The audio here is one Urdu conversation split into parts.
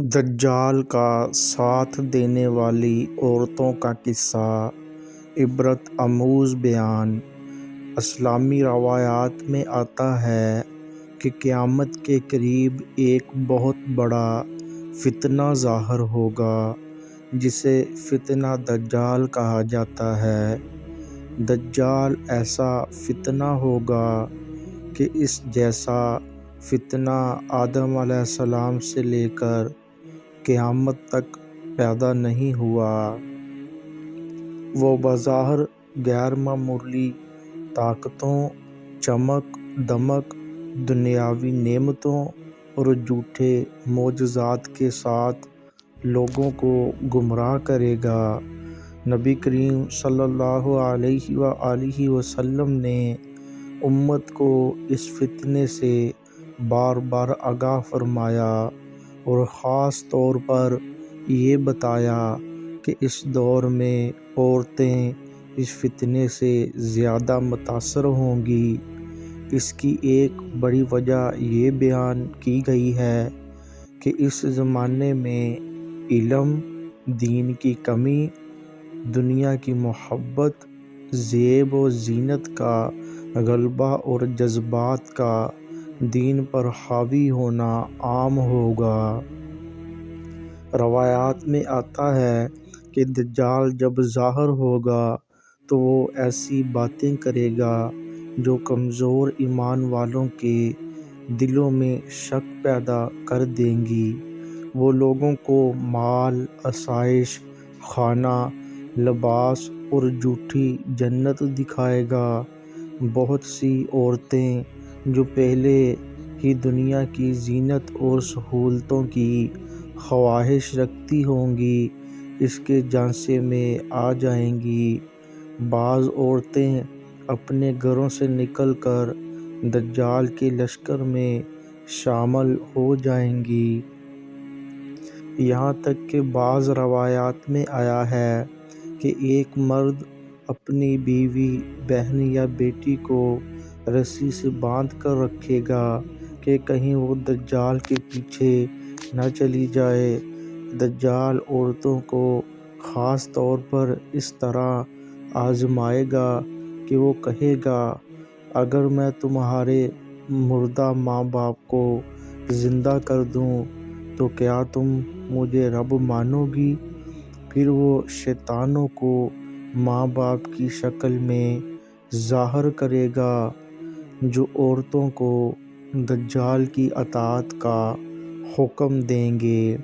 دجال کا ساتھ دینے والی عورتوں کا قصہ عبرت آموز بیان۔ اسلامی روایات میں آتا ہے کہ قیامت کے قریب ایک بہت بڑا فتنہ ظاہر ہوگا جسے فتنہ دجال کہا جاتا ہے۔ دجال ایسا فتنہ ہوگا کہ اس جیسا فتنہ آدم علیہ السلام سے لے کر قیامت تک پیدا نہیں ہوا۔ وہ بظاہر غیر معمولی طاقتوں، چمک دمک، دنیاوی نعمتوں اور جھوٹے معجزات کے ساتھ لوگوں کو گمراہ کرے گا۔ نبی کریم صلی اللہ علیہ وآلہ وسلم نے امت کو اس فتنے سے بار بار آگاہ فرمایا اور خاص طور پر یہ بتایا کہ اس دور میں عورتیں اس فتنے سے زیادہ متاثر ہوں گی۔ اس کی ایک بڑی وجہ یہ بیان کی گئی ہے کہ اس زمانے میں علم، دین کی کمی، دنیا کی محبت، زیب و زینت کا غلبہ اور جذبات کا دین پر حاوی ہونا عام ہوگا۔ روایات میں آتا ہے کہ دجال جب ظاہر ہوگا تو وہ ایسی باتیں کرے گا جو کمزور ایمان والوں کے دلوں میں شک پیدا کر دیں گی۔ وہ لوگوں کو مال، آسائش، کھانا، لباس اور جھوٹی جنت دکھائے گا۔ بہت سی عورتیں جو پہلے ہی دنیا کی زینت اور سہولتوں کی خواہش رکھتی ہوں گی اس کے جھانسے میں آ جائیں گی۔ بعض عورتیں اپنے گھروں سے نکل کر دجال کے لشکر میں شامل ہو جائیں گی۔ یہاں تک کہ بعض روایات میں آیا ہے کہ ایک مرد اپنی بیوی، بہن یا بیٹی کو رسی سے باندھ کر رکھے گا کہ کہیں وہ دجال کے پیچھے نہ چلی جائے۔ دجال عورتوں کو خاص طور پر اس طرح آزمائے گا کہ وہ کہے گا، اگر میں تمہارے مردہ ماں باپ کو زندہ کر دوں تو کیا تم مجھے رب مانو گی؟ پھر وہ شیطانوں کو ماں باپ کی شکل میں ظاہر کرے گا جو عورتوں کو دجال کی اطاعت کا حکم دیں گے۔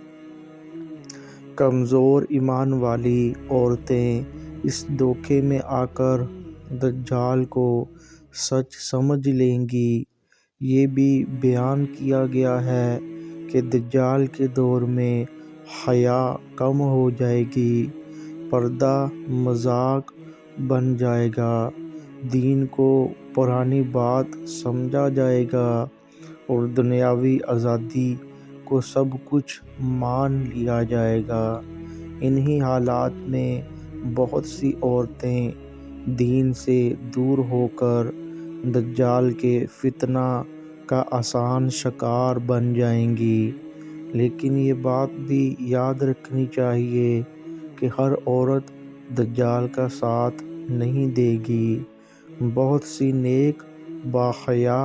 کمزور ایمان والی عورتیں اس دھوکے میں آ کر دجال کو سچ سمجھ لیں گی۔ یہ بھی بیان کیا گیا ہے کہ دجال کے دور میں حیا کم ہو جائے گی، پردہ مذاق بن جائے گا، دین کو پرانی بات سمجھا جائے گا اور دنیاوی آزادی کو سب کچھ مان لیا جائے گا۔ انہی حالات میں بہت سی عورتیں دین سے دور ہو کر دجال کے فتنہ کا آسان شکار بن جائیں گی۔ لیکن یہ بات بھی یاد رکھنی چاہیے کہ ہر عورت دجال کا ساتھ نہیں دے گی۔ بہت سی نیک، باحیا،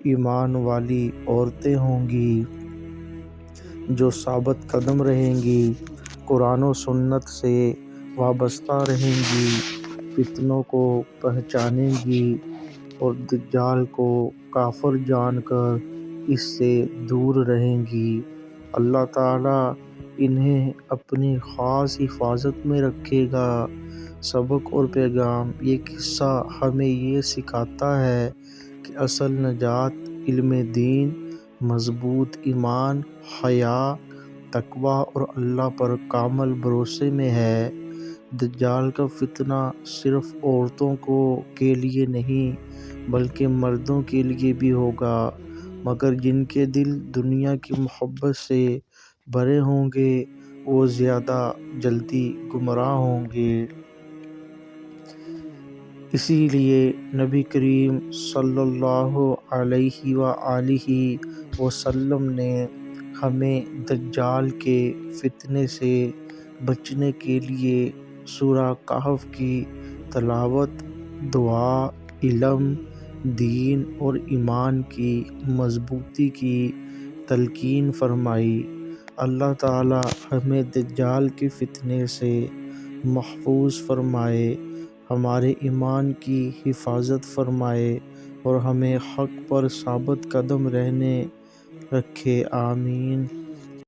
ایمان والی عورتیں ہوں گی جو ثابت قدم رہیں گی، قرآن و سنت سے وابستہ رہیں گی، فتنوں کو پہچانیں گی اور دجال کو کافر جان کر اس سے دور رہیں گی۔ اللہ تعالیٰ انہیں اپنی خاص حفاظت میں رکھے گا۔ سبق اور پیغام: یہ قصہ ہمیں یہ سکھاتا ہے کہ اصل نجات علم دین، مضبوط ایمان، حیا، تقویٰ اور اللہ پر کامل بھروسے میں ہے۔ دجال کا فتنہ صرف عورتوں کے لیے نہیں بلکہ مردوں کے لیے بھی ہوگا، مگر جن کے دل دنیا کی محبت سے بھرے ہوں گے وہ زیادہ جلدی گمراہ ہوں گے۔ اسی لیے نبی کریم صلی اللہ علیہ وآلہ وسلم نے ہمیں دجال کے فتنے سے بچنے کے لیے سورہ کہف کی تلاوت، دعا، علم، دین اور ایمان کی مضبوطی کی تلقین فرمائی۔ اللہ تعالی ہمیں دجال کے فتنے سے محفوظ فرمائے، ہمارے ایمان کی حفاظت فرمائے اور ہمیں حق پر ثابت قدم رکھے۔ آمین۔